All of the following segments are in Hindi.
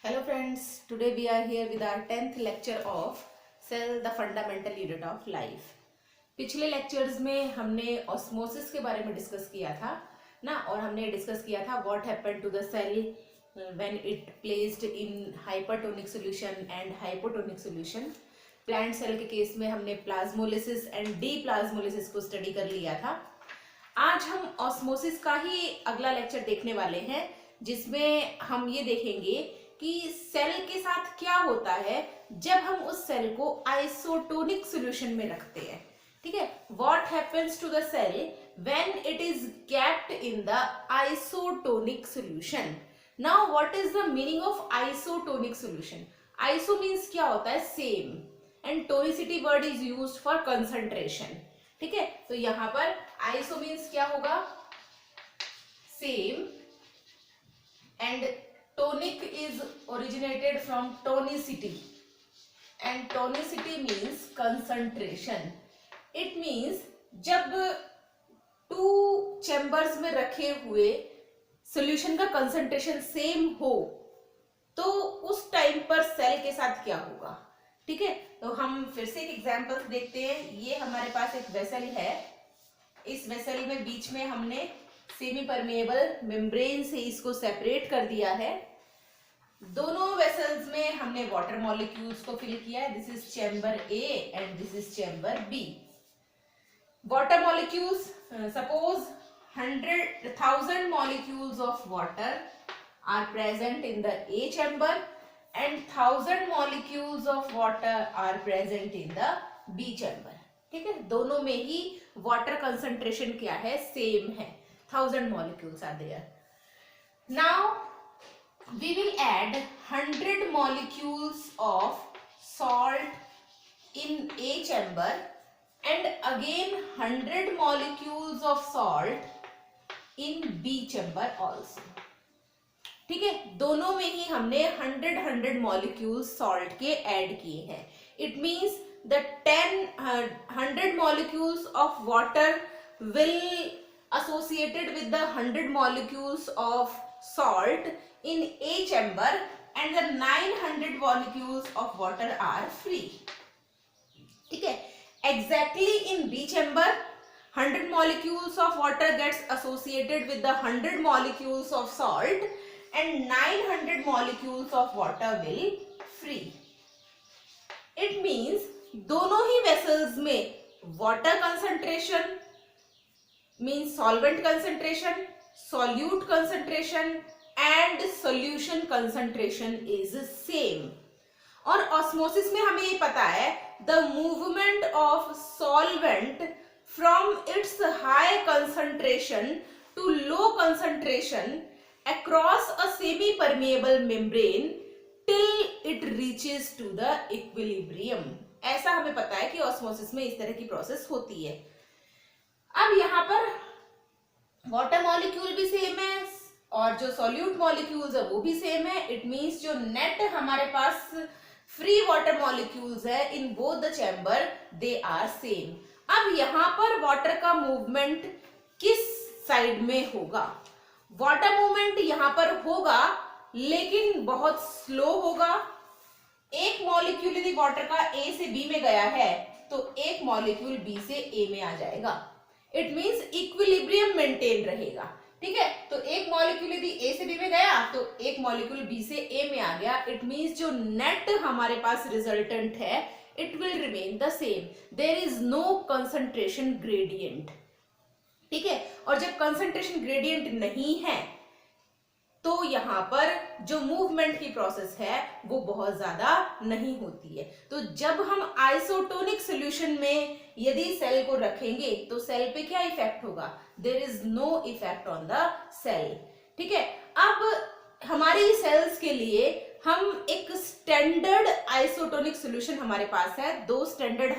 Hello friends, today we are here with our 10th lecture of Cell the Fundamental Unit of Life. पिछले लेक्चर्स में हमने ऑस्मोसिस के बारे में डिस्कस किया था ना, और हमने डिस्कस किया था what happened to the cell when it placed in hypertonic solution and hypotonic solution. Plant cell के केस में हमने प्लाज्मोलिसिस एंड डीप्लाज्मोलिसिस को स्टडी कर लिया था. आज हम ऑस्मोसिस का ही अगला लेक्चर देखने वाले हैं, जिसमें हम ये देखेंगे कि सेल के साथ क्या होता है जब हम उस सेल को आइसोटोनिक सॉल्यूशन में रखते हैं. ठीक है, what happens to the cell when it is kept in the isotonic solution. Now what is the meaning of isotonic solution. Iso means क्या होता है, same, and tonicity word is used for concentration. ठीक है, तो यहां पर आइसो मींस क्या होगा, same, and tonic is originated from tonicity, and tonicity means concentration. It means जब टू चैम्बर्स में रखे हुए सॉल्यूशन का कंसंट्रेशन सेम हो तो उस टाइम पर सेल के साथ क्या होगा. ठीक है, तो हम फिर से एक एग्जांपल देखते हैं. ये हमारे पास एक वेसल है. इस वेसल में बीच में हमने सेमी परमेएबल मेम्ब्रेन से इसको सेपरेट कर दिया है. दोनों वेसल्स में हमने वाटर मॉलिक्यूल्स को फिल किया है. This is chamber A and this is chamber B. Water molecules, suppose 100,000 molecules of water are present in the A chamber and 1000 molecules of water are present in the B chamber. ठीक है, दोनों में ही वाटर कंसंट्रेशन क्या है, सेम है. 1000 molecules are there. Now we will add 100 molecules of salt in A chamber and again 100 molecules of salt in B chamber also. ठीक है, दोनों में ही हमने 100 molecules salt के ऐड किए हैं. It means the 100 molecules of water will associated with the 100 molecules of salt in A chamber and the 900 molecules of water are free. ठीक है, exactly in B chamber 100 molecules of water gets associated with the 100 molecules of salt and 900 molecules of water will free. It means दोनों ही vessels में water concentration means solvent concentration, solute concentration and solution concentration is same. और ऑस्मोसिस में हमें ये पता है the movement of solvent from its high concentration to low concentration across a semi permeable membrane till it reaches to the equilibrium. ऐसा हमें पता है कि ऑस्मोसिस में इस तरह की प्रोसेस होती है. अब यहाँ पर वाटर मॉलिक्यूल भी सेम है और जो सॉल्यूट मॉलिक्यूल्स है वो भी सेम है. इट मींस जो नेट हमारे पास फ्री वाटर मॉलिक्यूल्स है in both the chamber they are same. अब यहाँ पर वाटर का मूवमेंट किस साइड में होगा. वाटर मूवमेंट यहाँ पर होगा लेकिन बहुत स्लो होगा. एक मॉलिक्यूल यदि वाटर का ए से बी में गया है तो एक मॉलिक्यूल बी से ए में आ जाएगा. इट मींस इक्विलिब्रियम मेंटेन रहेगा. ठीक है, तो एक मॉलिक्यूल यदि ए से बी में गया तो एक मॉलिक्यूल बी से ए में आ गया. इट मींस जो नेट हमारे पास रिजल्टेंट है it will remain the same. There is no concentration gradient. ठीक है, और जब कंसंट्रेशन ग्रेडियंट नहीं है तो यहाँ पर जो मूवमेंट की प्रोसेस है वो बहुत ज्यादा नहीं होती है. तो जब हम आइसोटोनिक सॉल्यूशन में यदि सेल को रखेंगे तो सेल पे क्या इफेक्ट होगा, there is no effect on the cell. ठीक है, अब हमारी सेल्स के लिए हम एक स्टैंडर्ड आइसोटोनिक सॉल्यूशन हमारे पास है. दो standard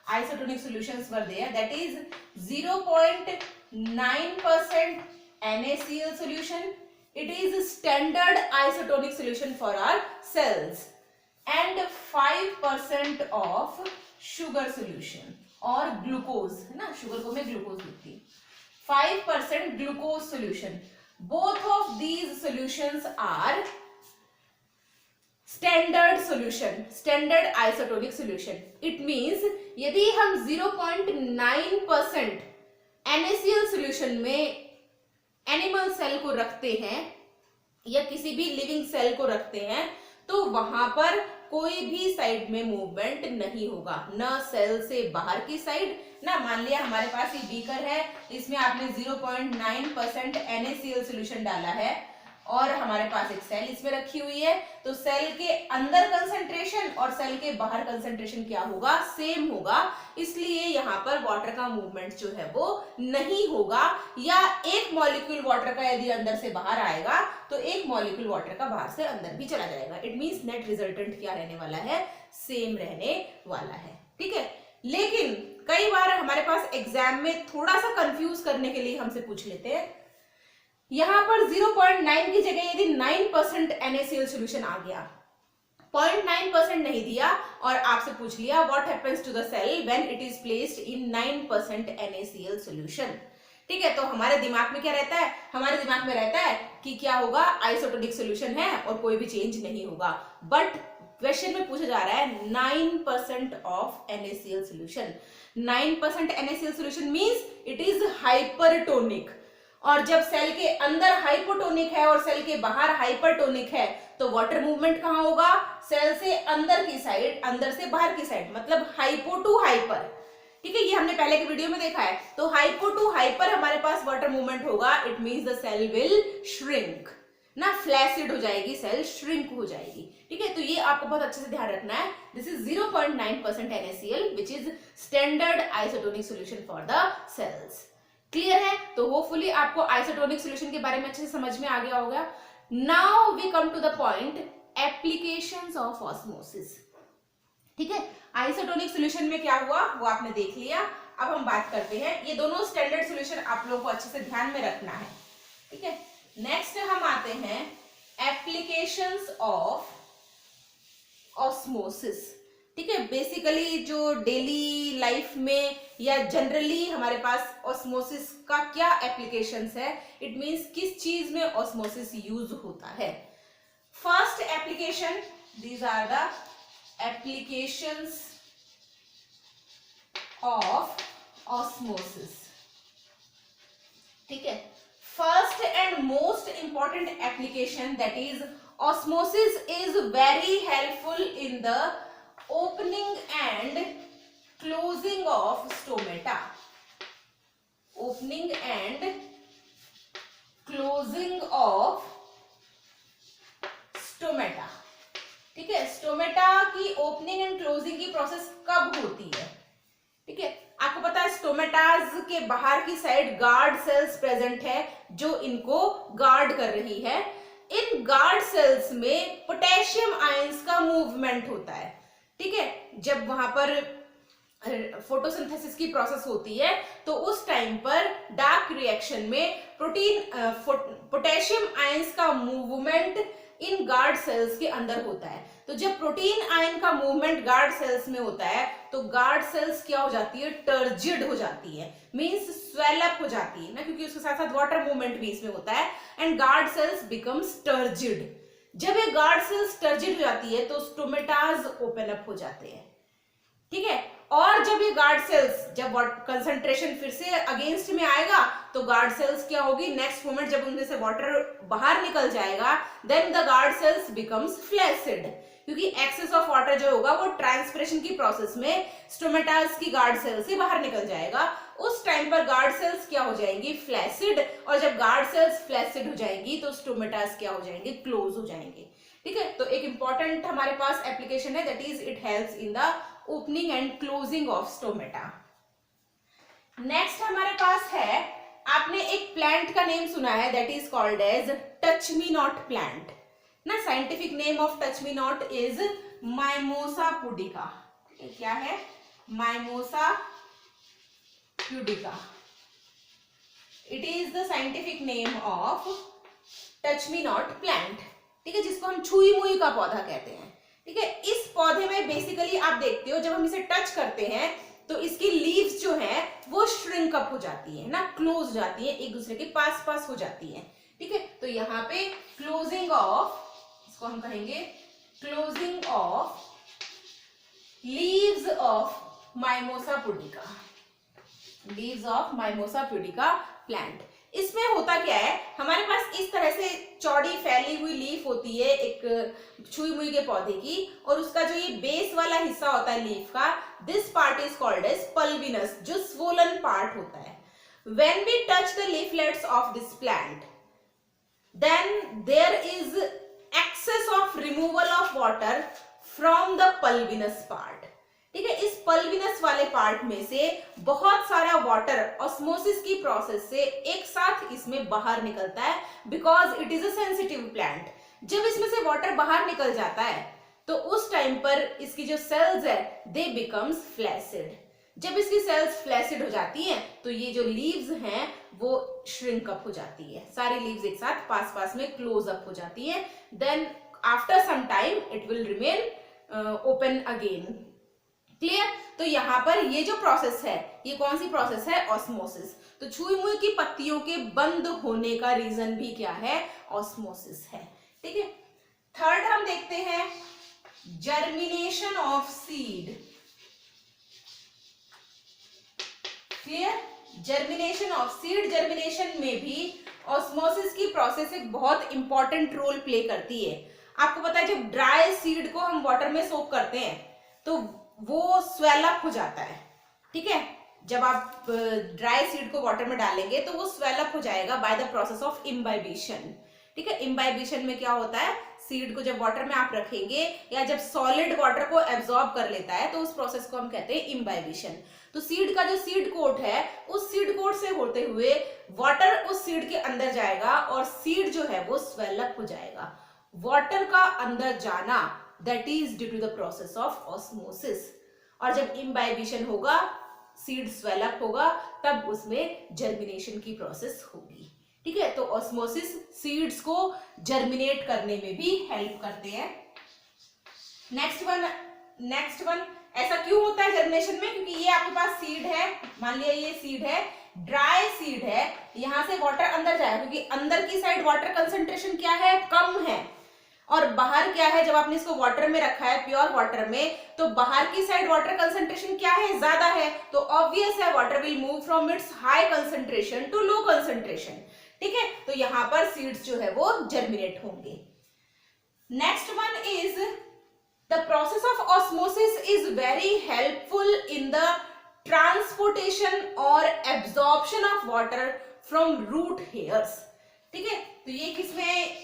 isotonic solutions were there, that is 0.9% NaCl solution. It is standard isotonic solution for our cells, and 5% of sugar solution or glucose, है ना, शुगर को मैं ग्लूकोज लिखती हूँ. 5% glucose solution. Both of these solutions are standard solution, standard isotonic solution. It means यदि हम 0.9% NaCl सॉल्यूशन में एनिमल सेल को रखते हैं या किसी भी लिविंग सेल को रखते हैं तो वहां पर कोई भी साइड में मूवमेंट नहीं होगा, न सेल से बाहर की साइड, ना मान लिया हमारे पास ये बीकर है, इसमें आपने 0.9% NaCl सॉल्यूशन डाला है और हमारे पास एक सेल इसमें रखी हुई है, तो सेल के अंदर कंसंट्रेशन और सेल के बाहर कंसंट्रेशन क्या होगा, सेम होगा, इसलिए यहाँ पर वाटर का मूवमेंट जो है वो नहीं होगा। या एक मॉलिक्यूल वाटर का यदि अंदर से बाहर आएगा तो एक मॉलिक्यूल वाटर का बाहर से अंदर भी चला जाएगा। इट मींस नेट रिजल्टेंट क्या रहने वाला है, सेम रहने वाला है। ठीक है, लेकिन कई बार हमारे पास एग्जाम में थोड़ा सा कंफ्यूज करने के लिए हमसे पूछ लेते हैं, यहां पर 0.9 की जगह यदि 9% NaCl सॉल्यूशन आ गया, 0.9% नहीं दिया और आपसे पूछ लिया what happens to the cell when it is placed in 9% NaCl solution. ठीक है, तो हमारे दिमाग में क्या रहता है, हमारे दिमाग में रहता है कि क्या होगा, आइसोटोनिक सॉल्यूशन है और कोई भी चेंज नहीं होगा। बट क्वेश्चन में पूछा जा रहा है 9% of NaCl solution. 9% NaCl solution means it is hypertonic, और जब सेल के अंदर हाइपोटोनिक है और सेल के बाहर हाइपरटोनिक है तो वाटर मूवमेंट कहां होगा, सेल से अंदर की साइड, अंदर से बाहर की साइड, मतलब हाइपो टू हाइपर। ठीक है, ये हमने पहले के वीडियो में देखा है। तो हाइपो टू हाइपर हमारे पास वाटर मूवमेंट होगा, it means the cell will shrink, ना फ्लैसिड हो जाएगी, सेल श्रिंक हो जाएगी। ठीक है, तो ये आपको बहुत अच्छे से ध्यान रखना है। This is 0.9% NaCl which is standard isotonic solution for the cells. Clear है, तो होपफुली आपको आइसोटोनिक सॉल्यूशन के बारे में अच्छे से समझ में आ गया होगा। Now we come to the point applications of osmosis. ठीक है, आइसोटोनिक सॉल्यूशन में क्या हुआ वो आपने देख लिया। अब हम बात करते हैं, ये दोनों स्टैंडर्ड सॉल्यूशन आप लोगों को अच्छे से ध्यान में रखना है। ठीक है, नेक्स्ट हम आते हैं एप्लीकेशंस ऑफ ऑस्मोसिस। ठीक है, बेसिकली जो डेली लाइफ में या जनरली हमारे पास ऑस्मोसिस का क्या एप्लीकेशंस है, इट मींस किस चीज में ऑस्मोसिस यूज होता है। First application, these are the applications of osmosis. ठीक है, first and most important application that is osmosis is very helpful in the opening and closing of stomata, opening and closing of stomata। ठीक है, स्टोमेटा की ओपनिंग एंड क्लोजिंग की प्रोसेस कब होती है। ठीक है, आपको पता है स्टोमेटाज के बाहर की साइड गार्ड सेल्स प्रेजेंट है जो इनको गार्ड कर रही है। इन गार्ड सेल्स में पोटेशियम आयंस का मूवमेंट होता है। ठीक है, जब वहां पर फोटोसिंथेसिस की प्रोसेस होती है तो उस टाइम पर डार्क रिएक्शन में पोटेशियम आयंस का मूवमेंट इन गार्ड सेल्स के अंदर होता है। तो जब प्रोटीन आयन का मूवमेंट गार्ड सेल्स में होता है तो गार्ड सेल्स क्या हो जाती है, टर्जिड हो जाती है, मींस स्वेल अप हो जाती है ना, क्योंकि उसके साथ साथ वाटर मूवमेंट भी इसमें होता है, and guard cells becomes turgid. जब ये गार्ड सेल्स टर्जिड हो जाती है तो स्टोमेटाज ओपन अप हो जाते हैं। ठीक है, और जब ये गार्ड सेल्स, जब कंसंट्रेशन फिर से अगेंस्ट में आएगा तो गार्ड सेल्स क्या होगी, नेक्स्ट मोमेंट जब उनमें से वाटर बाहर निकल जाएगा then the guard cells becomes flaccid, क्योंकि एक्सेस ऑफ वाटर जो होगा वो ट्रांसपिरेशन की प्रोसेस में स्टोमेटाज की गार्ड सेल से बाहर निकल जाएगा। उस टाइम पर गार्ड सेल्स क्या हो जाएंगी, फ्लैसिड, और जब गार्ड सेल्स फ्लैसिड हो जाएंगी तो स्टोमेटाज क्या हो जाएंगे, क्लोज हो जाएंगे। ठीक है, तो एक इंपॉर्टेंट हमारे पास एप्लीकेशन है that is it helps in the opening and closing of stomata. Next हमारे पास है, आपने एक प्लांट का नेम सुना है that is called as touch me not plant ना। Scientific name of touch me not is mimosa pudica. क्या है, mimosa pudica. It is the scientific name of touch me not plant. ठीक है, जिसको हम छुई मुई का पौधा कहते हैं। ठीक है, इस पौधे में बेसिकली आप देखते हो जब हम इसे टच करते हैं तो इसकी लीव्स जो है वो श्रिंक अप हो जाती है ना, क्लोज हो जाती है, एक दूसरे के पास पास हो जाती है। ठीक है, तो यहाँ पे क्लोजिंग ऑफ, इसको हम कहेंगे closing of leaves of mimosa pudica, leaves of mimosa pudica plant. इसमें होता क्या है, हमारे पास इस तरह से चौड़ी फैली हुई लीफ होती है एक छुई मुई के पौधे की, और उसका जो ये बेस वाला हिस्सा होता है लीफ का, this part is called as pulvinus, जो स्वोलन पार्ट होता है। When we touch the leaflets of this plant, then there is excess of removal of water from the pulvinus part. ठीक है, इस पल्विनस वाले पार्ट में से बहुत सारा वाटर ऑस्मोसिस की प्रोसेस से एक साथ इसमें बाहर निकलता है, because it is a sensitive plant. जब इसमें से वाटर बाहर निकल जाता है तो उस टाइम पर इसकी जो सेल्स है दे बिकम्स फ्लैसिड। जब इसकी सेल्स फ्लैसिड हो जाती हैं तो ये जो लीव्स हैं वो श्रिंक अप हो जाती है, सारी लीव्स एक साथ पास पास में क्लोज अप हो जाती है। Then after some time it will remain open again. Clear? तो यहाँ पर ये जो प्रोसेस है, ये कौन सी प्रोसेस है? ऑस्मोसिस। तो छुई मुई की पत्तियों के बंद होने का रीजन भी क्या है? ऑस्मोसिस है। ठीक है, थर्ड हम देखते हैं germination of seed. Clear? Germination of seed, germination में भी ऑस्मोसिस की प्रोसेस एक बहुत इंपॉर्टेंट रोल प्ले करती है। आपको पता है जब ड्राई सीड को हम वाटर में सोक करते हैं तो वो स्वेल अप हो जाता है। ठीक है, जब आप ड्राई सीड को वाटर में डालेंगे तो वो स्वेल अप हो जाएगा by the process of imbibition. ठीक है, इम्बाइबिशन में क्या होता है, सीड को जब वाटर में आप रखेंगे या जब सॉलिड वाटर को एब्जॉर्ब कर लेता है तो उस प्रोसेस को हम कहते हैं इम्बाइबिशन। तो सीड का जो सीड कोट है, उस सीड कोट से होते हुए वाटर उस सीड के अंदर जाएगा और सीड जो है वो स्वेल अप हो जाएगा। वाटर का अंदर जाना that is due to the process of osmosis. और जब इम्बाइबिशन होगा, सीड स्वेल अप होगा, तब उसमें जर्मिनेशन की प्रोसेस होगी। ठीक है, तो ऑस्मोसिस सीड्स को जर्मिनेट करने में भी हेल्प करते हैं। नेक्स्ट वन ऐसा क्यों होता है जर्मिनेशन में? क्योंकि ये आपके पास सीड है, मान लिया ये सीड है, ड्राई सीड है, यहां से वाटर अंदर जाएगा क्योंकि अंदर की साइड वाटर कंसंट्रेशन क्या है? कम है। और बाहर क्या है, जब आपने इसको वाटर में रखा है, प्योर वाटर में, तो बाहर की साइड वाटर कंसंट्रेशन क्या है? ज्यादा है। तो ऑब्वियस है water will move from its high concentration to low concentration. ठीक है, तो यहां पर सीड्स जो है वो जर्मिनेट होंगे। Next one is the process of osmosis is very helpful in the transportation और absorption of water from root hairs. ठीक है, तो ये किसमें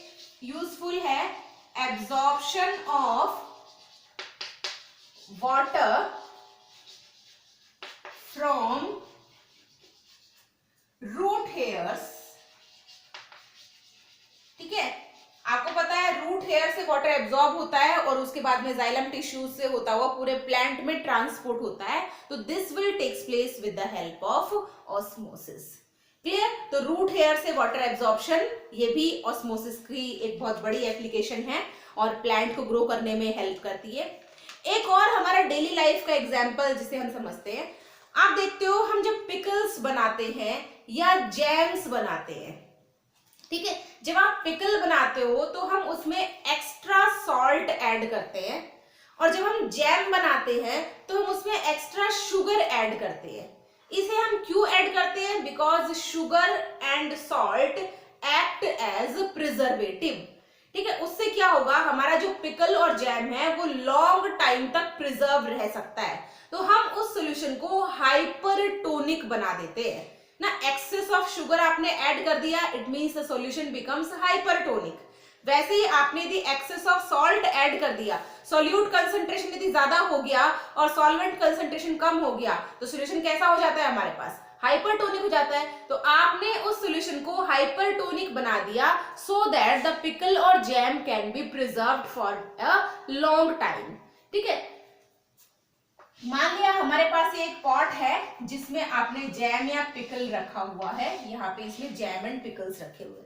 यूजफुल है? Absorption of water from root hairs. ठीक है, आपको पता है रूट हेयर से वाटर एब्जॉर्ब होता है और उसके बाद में जाइलम टिश्यूज से होता हुआ पूरे प्लांट में ट्रांसपोर्ट होता है। तो this will takes place with the help of osmosis. Clear? तो रूट हेयर से वाटर एब्जॉर्प्शन, ये भी ऑस्मोसिस की एक बहुत बड़ी एप्लीकेशन है और प्लांट को ग्रो करने में हेल्प करती है। एक और हमारा डेली लाइफ का एग्जांपल जिसे हम समझते हैं, आप देखते हो हम जब पिकल्स बनाते हैं या जैम्स बनाते हैं, ठीक है, जब आप पिकल बनाते हो तो हम उसमें एक्स्ट्रा सॉल्ट ऐड करते हैं, और जब हम जैम बनाते हैं तो हम उसमें एक्स्ट्रा शुगर ऐड करते हैं। इसे हम क्यों ऐड करते हैं? Because sugar and salt act as preservative. ठीक है, उससे क्या होगा, हमारा जो पिकल और जैम है वो लॉन्ग टाइम तक प्रिजर्व रह सकता है। तो हम उस सॉल्यूशन को हाइपरटोनिक बना देते हैं ना। एक्सेस ऑफ शुगर आपने ऐड कर दिया, it means the solution becomes hypertonic. वैसे ही आपने यदि एक्सेस ऑफ सॉल्ट ऐड कर दिया, सॉल्यूट कंसंट्रेशन यदि ज्यादा हो गया और सॉल्वेंट कंसंट्रेशन कम हो गया, तो सॉल्यूशन कैसा हो जाता है हमारे पास? हाइपरटोनिक हो जाता है। तो आपने उस सॉल्यूशन को हाइपरटोनिक बना दिया सो दैट द पिकल और jam can be preserved for a long time. ठीक है, मान लिया हमारे पास ये एक पॉट है जिसमें आपने जैम या पिकल रखा हुआ है, यहाँ पे इसमें जैम एंड पिकल्स रखे हुए।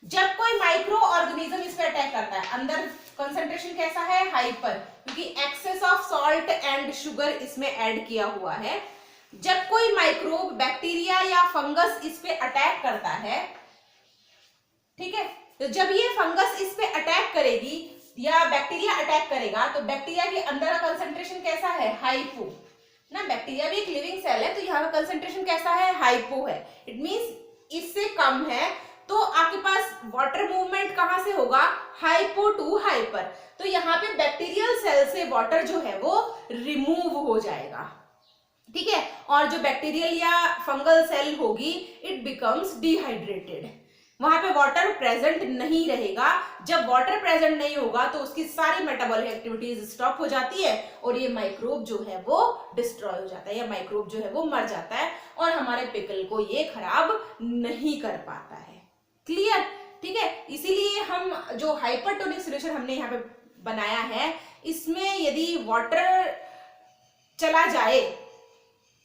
जब कोई माइक्रो ऑर्गेनिज्म इस पे अटैक करता है, अंदर कंसंट्रेशन कैसा है? हाइपर, क्योंकि excess of salt and sugar इसमें ऐड किया हुआ है। जब कोई माइक्रोब, बैक्टीरिया या फंगस इस पे अटैक करता है, ठीक है, तो जब ये फंगस इस पे अटैक करेगी, या बैक्टीरिया अटैक करेगा तो बैक्टीरिया के अंदर का कंसंट्रेशन कैसा है, हाइपो ना, बैक्टीरिया भी एक लिविंग सेल है तो यहाँ का कंसंट्रेशन कैसा है, हाइपो है। इट मींस इससे कम है तो आपके पास वाटर मूवमेंट कहां से होगा, हाइपो टू हाइपर। तो यहाँ पे बैक्टीरियल सेल से वाटर जो है वो रिमूव हो जाएगा, ठीक है। और जो बैक्टीरियल या फंगल सेल होगी इट बिकम्स डिहाइड्रेटेड, वहां पे वाटर प्रेजेंट नहीं रहेगा। जब वाटर प्रेजेंट नहीं होगा तो उसकी सारी मेटाबॉलिक एक्टिविटीज स्टॉप हो जाती है और ये माइक्रोब जो है वो डिस्ट्रॉय हो जाता है या माइक्रोब जो है वो मर जाता है और हमारे पिकल को ये खराब नहीं कर पाता है। क्लियर, ठीक है। इसीलिए हम जो हाइपरटोनिक सॉल्यूशन हमने यहाँ पे बनाया है, इसमें यदि वाटर चला जाए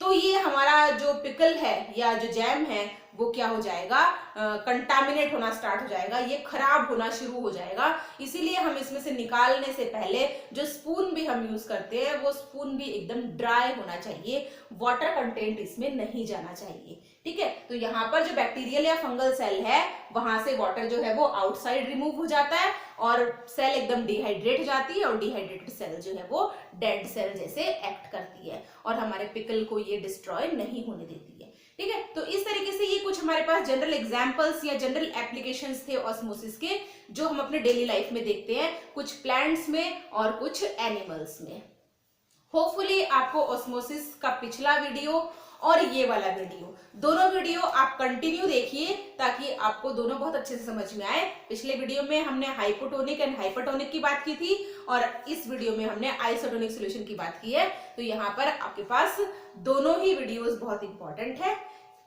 तो ये हमारा जो पिकल है या जो जैम है वो क्या हो जाएगा, कंटामिनेट होना स्टार्ट हो जाएगा, ये खराब होना शुरू हो जाएगा। इसीलिए हम इसमें से निकालने से पहले जो स्पून भी हम यूज करते हैं वो स्पून भी एकदम ड्राई होना चाहिए, वाटर कंटेंट इसमें नहीं जाना चाहिए, ठीक है। तो यहाँ पर जो बैक्टीरियल या फंगल सेल है वहां से वाटर जो है वो आउटसाइड रिमूव हो जाता है और सेल एकदम डिहाइड्रेट हो जाती है और डिहाइड्रेटेड सेल जो है वो डेड सेल जैसे एक्ट करती है और हमारे पिकल को ये डिस्ट्रॉय नहीं होने देती है, ठीक है। तो इस तरीके से ये कुछ हमारे पास जनरल एग्जांपल्स या जनरल एप्लीकेशंस थे ऑस्मोसिस के, जो हम अपने डेली लाइफ में देखते हैं, कुछ प्लांट्स में और कुछ एनिमल्स में। होपफुली आपको ऑस्मोसिस का पिछला वीडियो और ये वाला वीडियो, दोनों वीडियो आप कंटिन्यू देखिए ताकि आपको दोनों बहुत अच्छे से समझ में आए। पिछले वीडियो में हमने हाइपोटोनिक एंड हाइपरटोनिक की बात की थी और इस वीडियो में हमने आइसोटोनिक सॉल्यूशन की बात की है। तो यहाँ पर आपके पास दोनों ही वीडियोस बहुत इंपॉर्टेंट है।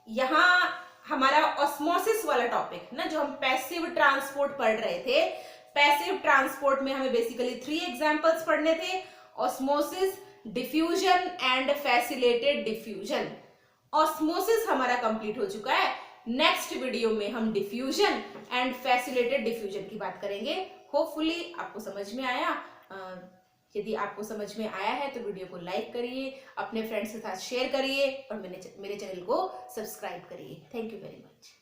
यहाँ हमारा ऑस्मोसिस वाला टॉपिक ना, जो हम पैसिव ट्रांसपोर्ट पढ़ रहे थे, पैसिव ट्रांसपोर्ट में हमें बेसिकली 3 एग्जांपल्स पढ़ने थे, osmosis, diffusion and facilitated diffusion. Osmosis हमारा कंप्लीट हो चुका है। नेक्स्ट वीडियो में हम डिफ्यूजन एंड फैसिलिटेटेड डिफ्यूजन की बात करेंगे। होपफुली आपको समझ में आया। यदि आपको समझ में आया है तो वीडियो को लाइक करिए, अपने फ्रेंड्स के साथ शेयर करिए और मेरे चैनल को सब्सक्राइब करिए। Thank you very much.